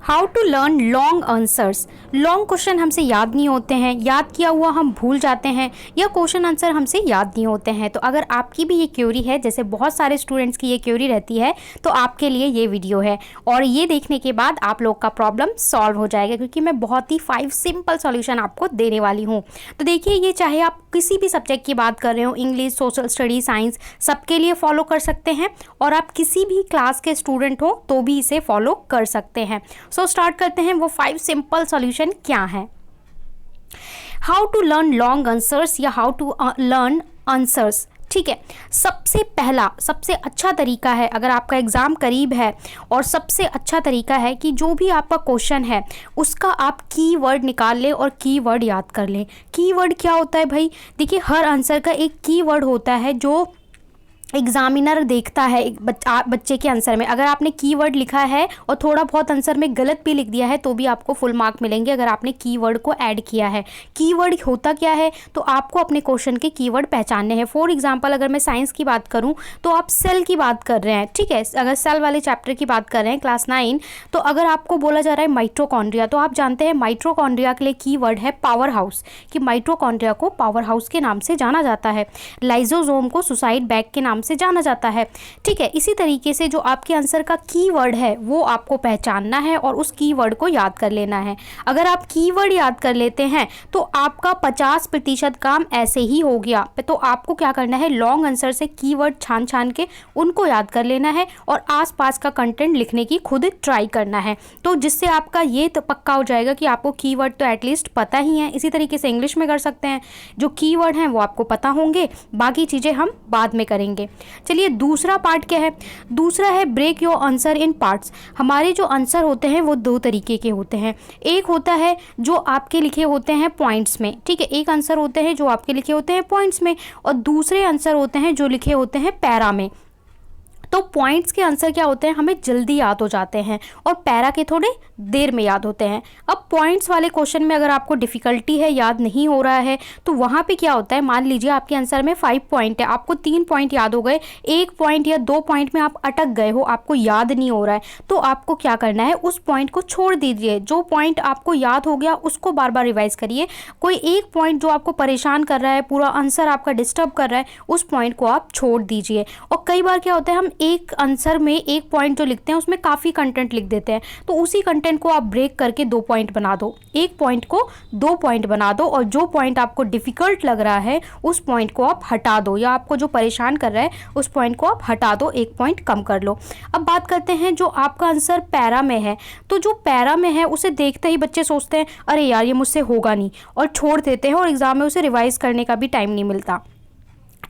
How to learn long answers. Long question हमसे याद नहीं होते हैं, याद किया हुआ हम भूल जाते हैं, या क्वेश्चन आंसर हमसे याद नहीं होते हैं। तो अगर आपकी भी ये क्वेरी है, जैसे बहुत सारे स्टूडेंट्स की ये क्वेरी रहती है, तो आपके लिए ये वीडियो है। और ये देखने के बाद आप लोग का प्रॉब्लम सॉल्व हो जाएगा, क्योंकि मैं बहुत ही 5 सिंपल सॉल्यूशन आपको देने वाली हूँ। तो देखिए, ये चाहे आप किसी भी सब्जेक्ट की बात कर रहे हो, इंग्लिश, सोशल स्टडी, साइंस, सबके लिए फॉलो कर सकते हैं। और आप किसी भी क्लास के स्टूडेंट हो तो भी इसे फॉलो कर सकते हैं। सो स्टार्ट करते हैं, वो 5 सिंपल सॉल्यूशन क्या है। How to learn long answers या हाउ टू लर्न आंसर्स। ठीक है, सबसे पहला, सबसे अच्छा तरीका है, अगर आपका एग्ज़ाम करीब है, और सबसे अच्छा तरीका है कि जो भी आपका क्वेश्चन है उसका आप कीवर्ड निकाल लें और कीवर्ड याद कर लें। कीवर्ड क्या होता है भाई? देखिए, हर आंसर का एक कीवर्ड होता है जो एग्जामिनर देखता है बच्चे के आंसर में। अगर आपने कीवर्ड लिखा है और थोड़ा बहुत आंसर में गलत भी लिख दिया है तो भी आपको फुल मार्क मिलेंगे, अगर आपने कीवर्ड को ऐड किया है। कीवर्ड होता क्या है? तो आपको अपने क्वेश्चन के कीवर्ड पहचानने हैं। फॉर एग्जांपल, अगर मैं साइंस की बात करूं तो आप सेल की बात कर रहे हैं, ठीक है, अगर सेल वाले चैप्टर की बात कर रहे हैं क्लास 9, तो अगर आपको बोला जा रहा है माइटोकॉन्ड्रिया, तो आप जानते हैं माइटोकॉन्ड्रिया के लिए कीवर्ड है पावर हाउस, कि माइटोकॉन्ड्रिया को पावर हाउस के नाम से जाना जाता है। लाइजोसोम को सुसाइड बैग के नाम से जाना जाता है। ठीक है, इसी तरीके से जो आपके आंसर का कीवर्ड है वो आपको पहचानना है और उस कीवर्ड को याद कर लेना है। अगर आप कीवर्ड याद कर लेते हैं तो आपका 50% काम ऐसे ही हो गया। तो आपको क्या करना है, लॉन्ग आंसर से कीवर्ड छान छान के उनको याद कर लेना है और आसपास का कंटेंट लिखने की खुद ट्राई करना है, तो जिससे आपका ये तो पक्का हो जाएगा कि आपको कीवर्ड तो एटलीस्ट पता ही है। इसी तरीके से इंग्लिश में कर सकते हैं, जो कीवर्ड हैं वो आपको पता होंगे, बाकी चीज़ें हम बाद में करेंगे। चलिए, दूसरा पार्ट क्या है? दूसरा है break your answer in parts. हमारे जो आंसर होते हैं वो 2 तरीके के होते हैं। एक होता है जो आपके लिखे होते हैं पॉइंट्स में, ठीक है, एक आंसर होते हैं जो आपके लिखे होते हैं पॉइंट्स में, और दूसरे आंसर होते हैं जो लिखे होते हैं पैरा में। तो पॉइंट्स के आंसर क्या होते हैं, हमें जल्दी याद हो जाते हैं, और पैरा के थोड़े देर में याद होते हैं। अब पॉइंट्स वाले क्वेश्चन में अगर आपको डिफ़िकल्टी है, याद नहीं हो रहा है, तो वहाँ पे क्या होता है, मान लीजिए आपके आंसर में 5 पॉइंट है, आपको 3 पॉइंट याद हो गए, 1 पॉइंट या 2 पॉइंट में आप अटक गए हो, आपको याद नहीं हो रहा है, तो आपको क्या करना है, उस पॉइंट को छोड़ दीजिए। जो पॉइंट आपको याद हो गया उसको बार बार रिवाइज करिए। कोई एक पॉइंट जो आपको परेशान कर रहा है, पूरा आंसर आपका डिस्टर्ब कर रहा है, उस पॉइंट को आप छोड़ दीजिए। और कई बार क्या होता है, हम एक आंसर में एक पॉइंट जो लिखते हैं उसमें काफ़ी कंटेंट लिख देते हैं, तो उसी कंटेंट को आप ब्रेक करके 2 पॉइंट बना दो, एक पॉइंट को 2 पॉइंट बना दो, और जो पॉइंट आपको डिफ़िकल्ट लग रहा है उस पॉइंट को आप हटा दो, या आपको जो परेशान कर रहा है उस पॉइंट को आप हटा दो, एक पॉइंट कम कर लो। अब बात करते हैं जो आपका आंसर पैरा में है, तो जो पैरा में है उसे देखते ही बच्चे सोचते हैं अरे यार ये मुझसे होगा नहीं, और छोड़ देते हैं, और एग्ज़ाम में उसे रिवाइज करने का भी टाइम नहीं मिलता।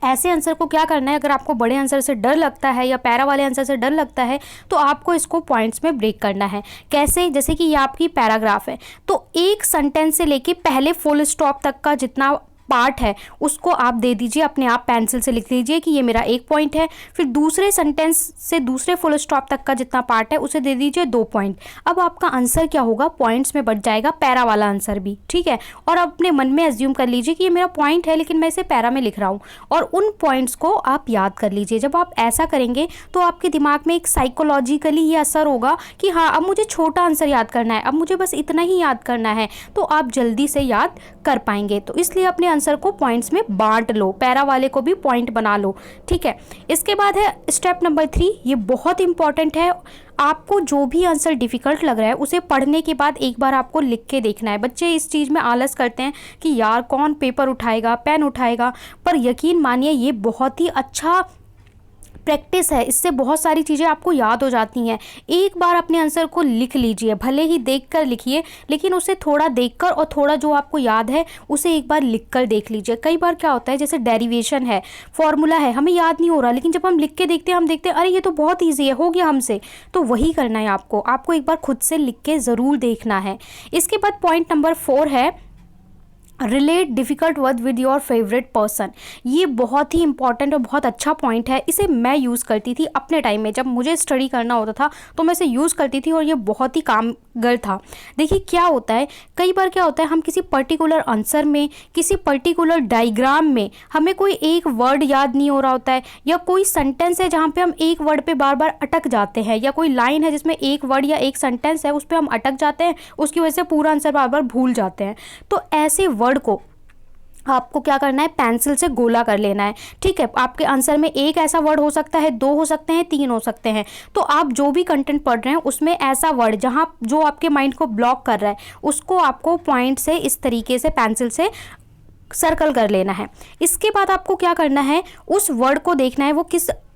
ऐसे आंसर को क्या करना है, अगर आपको बड़े आंसर से डर लगता है या पैरा वाले आंसर से डर लगता है, तो आपको इसको पॉइंट्स में ब्रेक करना है। कैसे? जैसे कि ये आपकी पैराग्राफ है, तो एक सेंटेंस से लेके पहले फुल स्टॉप तक का जितना पार्ट है उसको आप दे दीजिए, अपने आप पेंसिल से लिख लीजिए कि ये मेरा 1 पॉइंट है। फिर दूसरे सेंटेंस से दूसरे फुल स्टॉप तक का जितना पार्ट है उसे दे दीजिए 2 पॉइंट। अब आपका आंसर क्या होगा, पॉइंट्स में बढ़ जाएगा, पैरा वाला आंसर भी, ठीक है। और अपने मन में एज्यूम कर लीजिए कि ये मेरा पॉइंट है लेकिन मैं इसे पैरा में लिख रहा हूँ, और उन पॉइंट्स को आप याद कर लीजिए। जब आप ऐसा करेंगे तो आपके दिमाग में एक साइकोलॉजिकली ये असर होगा कि हाँ, अब मुझे छोटा आंसर याद करना है, अब मुझे बस इतना ही याद करना है, तो आप जल्दी से याद कर पाएंगे। तो इसलिए अपने आंसर को पॉइंट्स में बांट लो, पैरा वाले को भी पॉइंट बना लो, ठीक है। इसके बाद है स्टेप नंबर 3, ये बहुत इंपॉर्टेंट है। आपको जो भी आंसर डिफ़िकल्ट लग रहा है उसे पढ़ने के बाद एक बार आपको लिख के देखना है। बच्चे इस चीज़ में आलस करते हैं कि यार कौन पेपर उठाएगा, पेन उठाएगा, पर यकीन मानिए ये बहुत ही अच्छा प्रैक्टिस है, इससे बहुत सारी चीज़ें आपको याद हो जाती हैं। एक बार अपने आंसर को लिख लीजिए, भले ही देखकर लिखिए, लेकिन उसे थोड़ा देखकर और थोड़ा जो आपको याद है उसे एक बार लिखकर देख लीजिए। कई बार क्या होता है, जैसे डेरिवेशन है, फॉर्मूला है, हमें याद नहीं हो रहा, लेकिन जब हम लिख के देखते हैं हम देखते हैं अरे ये तो बहुत ईजी है, हो गया हमसे। तो वही करना है आपको एक बार खुद से लिख के ज़रूर देखना है। इसके बाद पॉइंट नंबर 4 है relate difficult word with your favourite person. ये बहुत ही इंपॉर्टेंट और बहुत अच्छा पॉइंट है। इसे मैं यूज़ करती थी अपने टाइम में, जब मुझे स्टडी करना होता था तो मैं इसे यूज़ करती थी और ये बहुत ही काम गर्ल था। देखिए क्या होता है, कई बार क्या होता है, हम किसी पर्टिकुलर आंसर में, किसी पर्टिकुलर डायग्राम में हमें कोई एक वर्ड याद नहीं हो रहा होता है, या कोई सेंटेंस है जहाँ पे हम एक वर्ड पे बार बार अटक जाते हैं, या कोई लाइन है जिसमें एक वर्ड या एक सेंटेंस है उस पर हम अटक जाते हैं, उसकी वजह से पूरा आंसर बार बार भूल जाते हैं। तो ऐसे वर्ड को आपको क्या करना है, पेंसिल से गोला कर लेना है। ठीक है, आपके आंसर में एक ऐसा वर्ड हो सकता है, दो हो सकते हैं, तीन हो सकते हैं। तो आप जो भी कंटेंट पढ़ रहे हैं उसमें ऐसा वर्ड जहाँ जो आपके माइंड को ब्लॉक कर रहा है उसको आपको पॉइंट से इस तरीके से पेंसिल से सर्कल कर लेना है। इसके बाद आपको क्या करना है, उस वर्ड को देखना है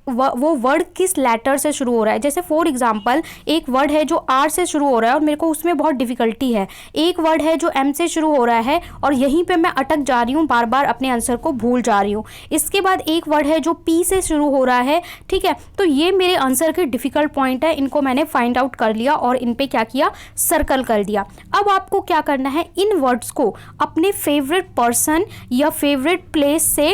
वो वर्ड किस लेटर से शुरू हो रहा है। जैसे फॉर एग्जांपल एक वर्ड है जो आर से शुरू हो रहा है और मेरे को उसमें बहुत डिफिकल्टी है, एक वर्ड है जो एम से शुरू हो रहा है और यहीं पे मैं अटक जा रही हूँ, बार बार अपने आंसर को भूल जा रही हूँ। इसके बाद एक वर्ड है जो पी से शुरू हो रहा है। ठीक है, तो ये मेरे आंसर के डिफिकल्ट पॉइंट है, इनको मैंने फाइंड आउट कर लिया और इन पे क्या किया, सर्कल कर दिया। अब आपको क्या करना है, इन वर्ड्स को अपने फेवरेट पर्सन या फेवरेट प्लेस से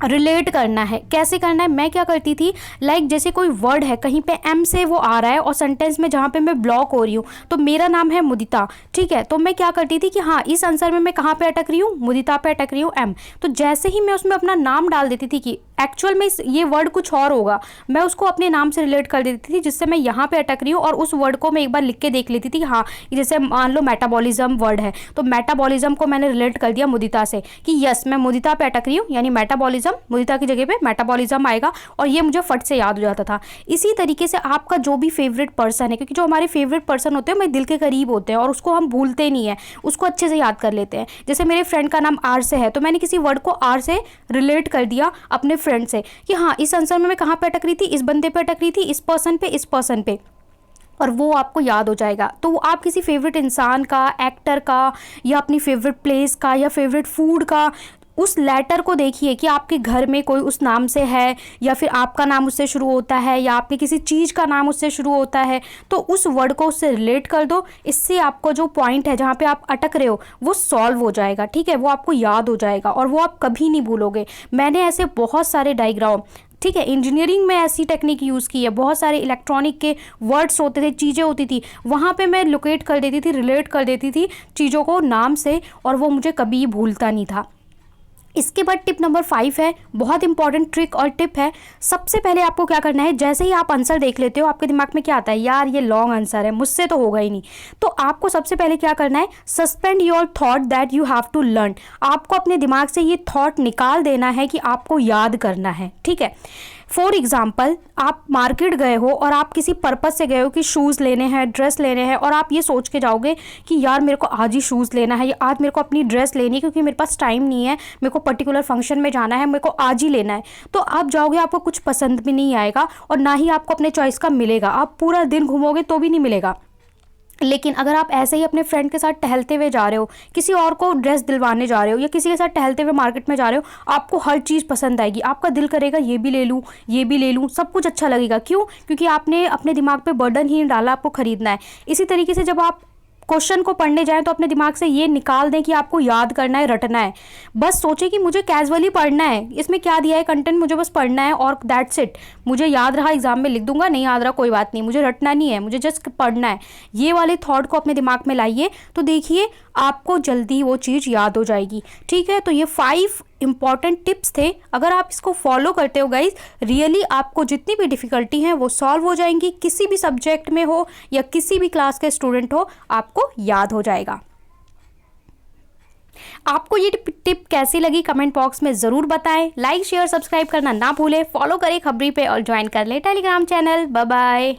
रिलेट करना है। कैसे करना है, मैं क्या करती थी, जैसे कोई वर्ड है कहीं पे एम से वो आ रहा है और सेंटेंस में जहाँ पे मैं ब्लॉक हो रही हूँ, तो मेरा नाम है मुदिता। ठीक है, तो मैं क्या करती थी कि हाँ इस आंसर में मैं कहाँ पे अटक रही हूँ, मुदिता पे अटक रही हूँ, एम। तो जैसे ही मैं उसमें अपना नाम डाल देती थी कि एक्चुअल में ये वर्ड कुछ और होगा, मैं उसको अपने नाम से रिलेट कर देती थी, जिससे मैं यहाँ पे अटक रही हूँ और उस वर्ड को मैं एक बार लिख के देख लेती थी। हाँ, जैसे मान लो मेटाबॉलिज्म वर्ड है, तो मेटाबॉलिज्म को मैंने रिलेट कर दिया मुदिता से कि यस मैं मुदिता पे अटक रही हूँ, यानी मेटाबॉलिज्म, मुदिता की जगह पे मेटाबॉलिज्म आएगा और ये मुझे फट से याद हो जाता था। इसी तरीके से आपका जो भी फेवरेट पर्सन है, क्योंकि जो हमारे फेवरेट पर्सन होते हैं हमारे दिल के करीब होते हैं और उसको हम भूलते नहीं है, उसको अच्छे से याद कर लेते हैं। जैसे मेरे फ्रेंड का नाम आर से है, तो मैंने किसी वर्ड को आर से रिलेट कर दिया अपने फ्रेंड से कि हाँ इस आंसर में मैं कहाँ पे अटक रही थी, इस बंदे पे अटक रही थी, इस पर्सन पे, और वो आपको याद हो जाएगा। तो आप किसी फेवरेट इंसान का, एक्टर का, या अपनी फेवरेट प्लेस का, या फेवरेट फूड का उस लेटर को देखिए कि आपके घर में कोई उस नाम से है, या फिर आपका नाम उससे शुरू होता है, या आपके किसी चीज़ का नाम उससे शुरू होता है, तो उस वर्ड को उससे रिलेट कर दो। इससे आपको जो पॉइंट है जहाँ पे आप अटक रहे हो वो सॉल्व हो जाएगा। ठीक है, वो आपको याद हो जाएगा और वो आप कभी नहीं भूलोगे। मैंने ऐसे बहुत सारे डायग्राम, ठीक है, इंजीनियरिंग में ऐसी टेक्निक यूज़ की है, बहुत सारे इलेक्ट्रॉनिक के वर्ड्स होते थे, चीज़ें होती थी, वहाँ पे मैं लोकेट कर देती थी, रिलेट कर देती थी चीज़ों को नाम से, और वो मुझे कभी भूलता नहीं था। इसके बाद टिप नंबर 5 है, बहुत इंपॉर्टेंट ट्रिक और टिप है। सबसे पहले आपको क्या करना है, जैसे ही आप आंसर देख लेते हो आपके दिमाग में क्या आता है, यार ये लॉन्ग आंसर है, मुझसे तो होगा ही नहीं। तो आपको सबसे पहले क्या करना है, suspend your thought that you have to learn. आपको अपने दिमाग से ये थॉट निकाल देना है कि आपको याद करना है। ठीक है, फॉर एग्जाम्पल आप मार्केट गए हो और आप किसी पर्पज़ से गए हो कि शूज़ लेने हैं, ड्रेस लेने हैं, और आप ये सोच के जाओगे कि यार मेरे को आज ही शूज़ लेना है, या आज मेरे को अपनी ड्रेस लेनी है क्योंकि मेरे पास टाइम नहीं है, मेरे को पर्टिकुलर फंक्शन में जाना है, मेरे को आज ही लेना है। तो आप जाओगे, आपको कुछ पसंद भी नहीं आएगा और ना ही आपको अपने चॉइस का मिलेगा, आप पूरा दिन घूमोगे तो भी नहीं मिलेगा। लेकिन अगर आप ऐसे ही अपने फ्रेंड के साथ टहलते हुए जा रहे हो, किसी और को ड्रेस दिलवाने जा रहे हो, या किसी के साथ टहलते हुए मार्केट में जा रहे हो, आपको हर चीज़ पसंद आएगी, आपका दिल करेगा ये भी ले लूँ, ये भी ले लूँ, सब कुछ अच्छा लगेगा। क्यों? क्योंकि आपने अपने दिमाग पे बर्डन ही नहीं डाला, आपको खरीदना है। इसी तरीके से जब आप क्वेश्चन को पढ़ने जाएं तो अपने दिमाग से ये निकाल दें कि आपको याद करना है, रटना है। बस सोचे कि मुझे कैजुअली पढ़ना है, इसमें क्या दिया है कंटेंट, मुझे बस पढ़ना है और दैट्स इट। मुझे याद रहा एग्जाम में लिख दूंगा, नहीं याद रहा कोई बात नहीं, मुझे रटना नहीं है, मुझे जस्ट पढ़ना है। ये वाले थॉट को अपने दिमाग में लाइए, तो देखिए आपको जल्दी वो चीज़ याद हो जाएगी। ठीक है, तो ये 5 इंपॉर्टेंट टिप्स थे। अगर आप इसको फॉलो करते हो गाइज, रियली आपको जितनी भी डिफ़िकल्टी हैं वो सॉल्व हो जाएंगी। किसी भी सब्जेक्ट में हो या किसी भी क्लास के स्टूडेंट हो, आपको याद हो जाएगा। आपको ये टिप कैसी लगी कमेंट बॉक्स में ज़रूर बताएं। लाइक शेयर सब्सक्राइब करना ना भूलें। फॉलो करें खबरी पे और ज्वाइन कर लें टेलीग्राम चैनल। Bye bye.